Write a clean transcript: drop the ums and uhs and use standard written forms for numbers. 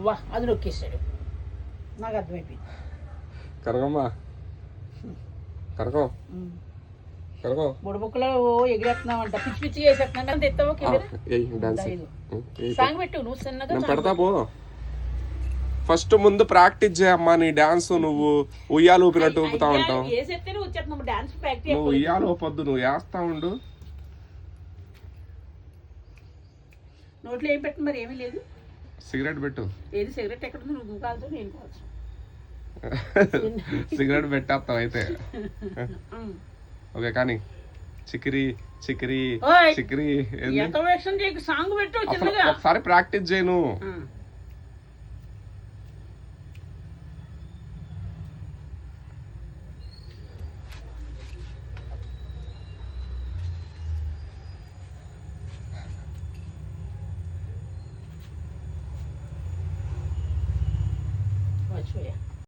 వా అది నొక్కేసాడు, నాకు అర్థమైపోయింది. కరగమ్మా, కరగో కరగో. బుడబుక్కలో ఎగిరేస్తున్నావంట, పిచ్చి పిచ్చిగా వేసేస్తున్నాడు అంత ఎత్తావో సాంగ్ పెట్టు నువ్వు చిన్నగా పెడతా పో. ఫస్ట్ ముందు ప్రాక్టీస్ చేయమ్మా నీ డాన్స్. నువ్వు ఉయ్యాలు ఊపినట్టు ఊపుతా ఉంటావు. నువ్వు ఉయ్యాలు ఊపొద్దు, నువ్వు వేస్తా ఉండు. నోట్లో ఏం పెట్టు మరి, ఏమీ లేదు. సిగరెట్ పెట్టు. ఏది సిగరెట్ ఎక్కడ ఉంది? నువ్వు కాల్చు నేను కాల్చు. సిగరెట్ పెట్టేస్తావు అయితే. ఓకే కానీ చికిరి చికిరి చికిరి సాంగ్ పెట్టు చిన్నగా. ఒకసారి ప్రాక్టీస్ చేయను. మర్చిపోయా.